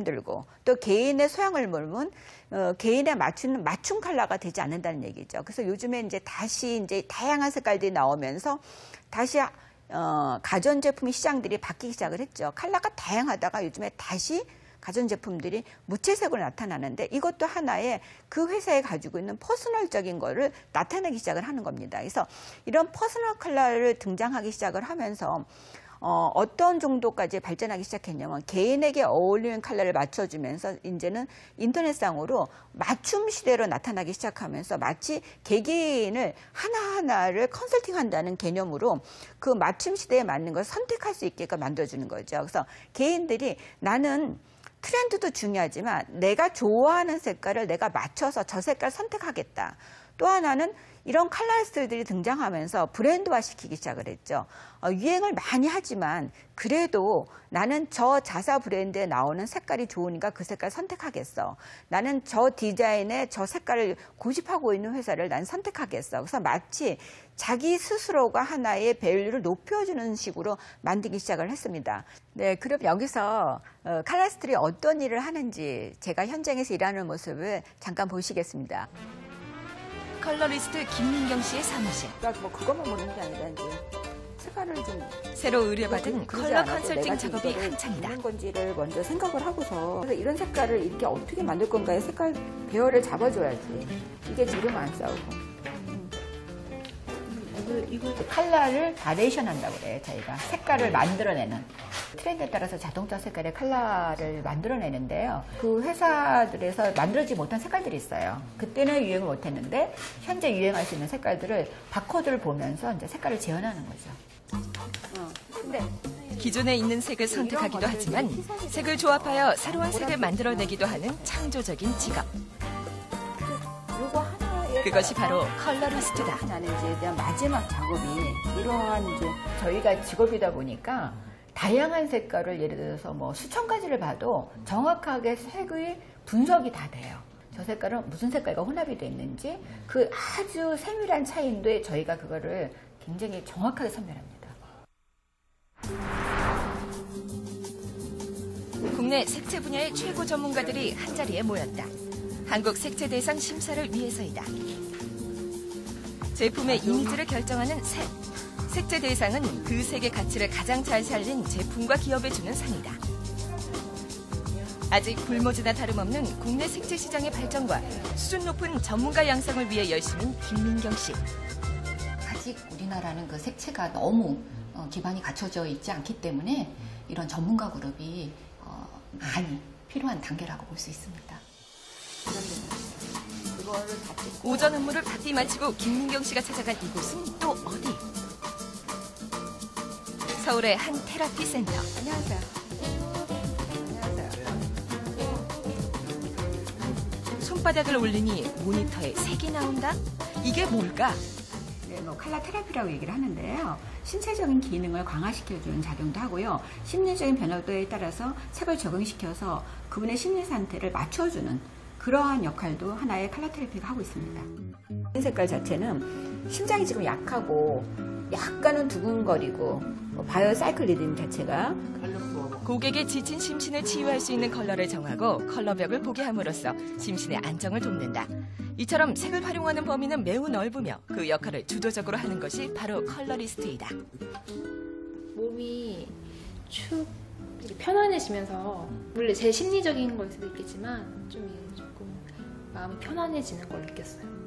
들고 또 개인의 소양을 물면 개인에 맞추는 맞춤 컬러가 되지 않는다는 얘기죠. 그래서 요즘에 이제 다시 이제 다양한 색깔들이 나오면서 다시 가전제품 시장들이 바뀌기 시작을 했죠. 컬러가 다양하다가 요즘에 다시 가전제품들이 무채색으로 나타나는데 이것도 하나의 그 회사에 가지고 있는 퍼스널적인 거를 나타내기 시작을 하는 겁니다. 그래서 이런 퍼스널 컬러를 등장하기 시작을 하면서 어떤 정도까지 발전하기 시작했냐면 개인에게 어울리는 컬러를 맞춰주면서 이제는 인터넷상으로 맞춤 시대로 나타나기 시작하면서 마치 개개인을 하나하나를 컨설팅한다는 개념으로 그 맞춤 시대에 맞는 걸 선택할 수 있게끔 만들어주는 거죠. 그래서 개인들이 나는 트렌드도 중요하지만 내가 좋아하는 색깔을 내가 맞춰서 저 색깔 선택하겠다. 또 하나는 이런 컬러리스트들이 등장하면서 브랜드화 시키기 시작을 했죠. 유행을 많이 하지만 그래도 나는 저 자사 브랜드에 나오는 색깔이 좋으니까 그 색깔 선택하겠어. 나는 저 디자인에 저 색깔을 고집하고 있는 회사를 난 선택하겠어. 그래서 마치 자기 스스로가 하나의 밸류를 높여주는 식으로 만들기 시작을 했습니다. 네, 그럼 여기서 컬러리스트들이 어떤 일을 하는지 제가 현장에서 일하는 모습을 잠깐 보시겠습니다. 컬러리스트 김민경 씨의 사무실. 그러니까 뭐 그것만 보는 게 아니라 이제 색깔을 좀 새로 의뢰받은 컬러 컨설팅 작업이 한창이다. 어떤 건지를 먼저 생각을 하고서 그래서 이런 색깔을 이렇게 어떻게 만들 건가의 색깔 배열을 잡아줘야지. 이게 지금 안 싸우고. 이거 컬러를 바리에이션 한다고 그래요. 저희가 색깔을 만들어내는 트렌드에 따라서 자동차 색깔의 컬러를 만들어내는데요. 그 회사들에서 만들어지지 못한 색깔들이 있어요. 그때는 유행을 못했는데 현재 유행할 수 있는 색깔들을 바코드를 보면서 이제 색깔을 재현하는 거죠. 근데 기존에 있는 색을 선택하기도 하지만 색을 조합하여 새로운 색을 만들어내기도 하는 창조적인 직업. 요거 하나 그것이 바로 컬러리스트다. 나는 이제 대한 마지막 작업이 이러한 이제 저희가 직업이다 보니까 다양한 색깔을 예를 들어서 뭐 수천 가지를 봐도 정확하게 색의 분석이 다 돼요. 저 색깔은 무슨 색깔과 혼합이 돼 있는지 그 아주 세밀한 차이인데 저희가 그거를 굉장히 정확하게 선별합니다. 국내 색채 분야의 최고 전문가들이 한자리에 모였다. 한국 색채 대상 심사를 위해서이다. 제품의 이미지를 결정하는 색. 색채 대상은 그 색의 가치를 가장 잘 살린 제품과 기업에 주는 상이다. 아직 불모지나 다름없는 국내 색채 시장의 발전과 수준 높은 전문가 양성을 위해 열심인 김민경 씨. 아직 우리나라는 그 색채가 너무 기반이 갖춰져 있지 않기 때문에 이런 전문가 그룹이 많이 필요한 단계라고 볼 수 있습니다. 오전 업무를 바삐 마치고 김민경 씨가 찾아간 이곳은 또 어디? 서울의 한 테라피 센터. 안녕하세요. 손바닥을 올리니 모니터에 색이 나온다? 이게 뭘까? 네, 뭐 컬러 테라피라고 얘기를 하는데요. 신체적인 기능을 강화시켜주는 작용도 하고요. 심리적인 변화도에 따라서 색을 적응시켜서 그분의 심리 상태를 맞춰주는 그러한 역할도 하나의 컬러 테라피가 하고 있습니다. 이 색깔 자체는 심장이 지금 약하고 약간은 두근거리고 바이오 사이클 리듬 자체가 고객의 지친 심신을 치유할 수 있는 컬러를 정하고 컬러벽을 보게 함으로써 심신의 안정을 돕는다. 이처럼 색을 활용하는 범위는 매우 넓으며 그 역할을 주도적으로 하는 것이 바로 컬러리스트이다. 몸이 축 편안해지면서 물론 제 심리적인 걸 수도 있겠지만 조금 마음이 편안해지는 걸 느꼈어요.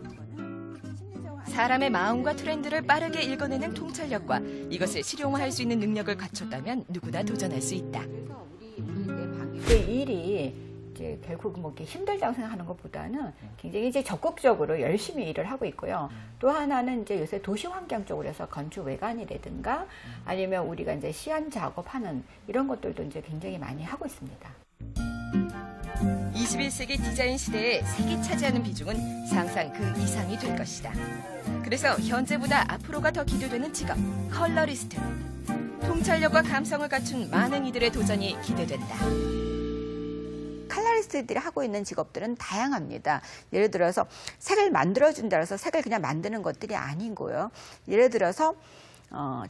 사람의 마음과 트렌드를 빠르게 읽어내는 통찰력과 이것을 실용화할 수 있는 능력을 갖췄다면 누구나 도전할 수 있다. 그 일이 이제 결국 뭐 이렇게 힘들다고 생각하는 것보다는 굉장히 이제 적극적으로 열심히 일을 하고 있고요. 또 하나는 이제 요새 도시 환경 쪽으로 해서 건축 외관이라든가 아니면 우리가 이제 시안 작업하는 이런 것들도 이제 굉장히 많이 하고 있습니다. 21세기 디자인 시대에 색이 차지하는 비중은 상상 그 이상이 될 것이다. 그래서 현재보다 앞으로가 더 기대되는 직업, 컬러리스트. 통찰력과 감성을 갖춘 많은 이들의 도전이 기대된다. 컬러리스트들이 하고 있는 직업들은 다양합니다. 예를 들어서 색을 만들어준다 해서 색을 그냥 만드는 것들이 아니고요. 예를 들어서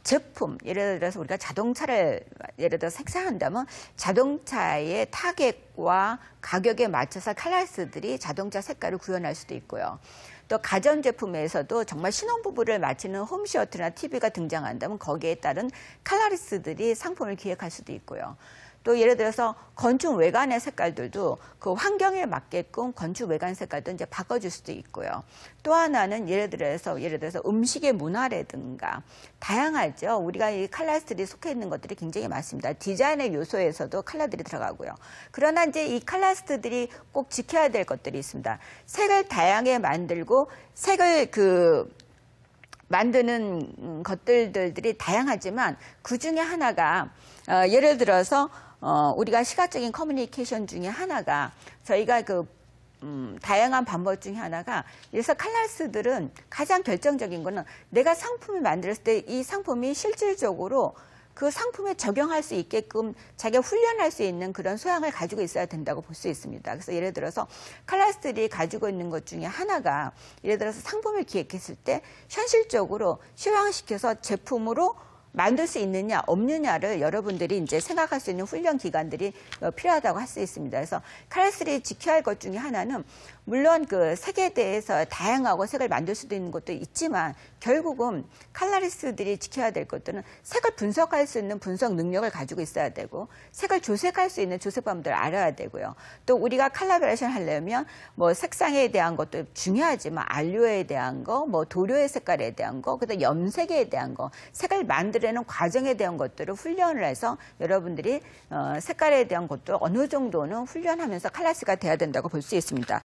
제품, 예를 들어서 우리가 자동차를 예를 들어서 생산한다면 자동차의 타겟과 가격에 맞춰서 칼라리스트들이 자동차 색깔을 구현할 수도 있고요. 또 가전제품에서도 정말 신혼부부를 맞추는 홈시어터나 TV가 등장한다면 거기에 따른 칼라리스트들이 상품을 기획할 수도 있고요. 또 예를 들어서 건축 외관의 색깔들도 그 환경에 맞게끔 건축 외관 색깔도 이제 바꿔줄 수도 있고요. 또 하나는 예를 들어서 음식의 문화라든가 다양하죠. 우리가 이 칼라리스트들이 속해 있는 것들이 굉장히 많습니다. 디자인의 요소에서도 컬러들이 들어가고요. 그러나 이제 이 칼라리스트들이 꼭 지켜야 될 것들이 있습니다. 색을 다양하게 만들고 색을 만드는 것들이 다양하지만 그 중에 하나가 예를 들어서 우리가 시각적인 커뮤니케이션 중에 하나가 저희가 다양한 방법 중에 하나가 그래서 칼라리스트들은 가장 결정적인 거는 내가 상품을 만들었을 때 이 상품이 실질적으로 그 상품에 적용할 수 있게끔 자기가 훈련할 수 있는 그런 소양을 가지고 있어야 된다고 볼 수 있습니다. 그래서 예를 들어서 칼라리스트들이 가지고 있는 것 중에 하나가 예를 들어서 상품을 기획했을 때 현실적으로 실황시켜서 제품으로 만들 수 있느냐 없느냐를 여러분들이 이제 생각할 수 있는 훈련 기간들이 필요하다고 할 수 있습니다. 그래서 칼라리스트들이 지켜야 할 것 중에 하나는 물론 그 색에 대해서 다양하고 색을 만들 수도 있는 것도 있지만 결국은 칼라리스트들이 지켜야 될 것들은 색을 분석할 수 있는 분석 능력을 가지고 있어야 되고 색을 조색할 수 있는 조색 방법들을 알아야 되고요. 또 우리가 컬러베레이션 하려면 뭐 색상에 대한 것도 중요하지만 안료에 대한 거, 뭐 도료의 색깔에 대한 거, 그다음 염색에 대한 거, 색을 만들어내는 과정에 대한 것들을 훈련을 해서 여러분들이 색깔에 대한 것도 어느 정도는 훈련하면서 칼라리스트가 돼야 된다고 볼 수 있습니다.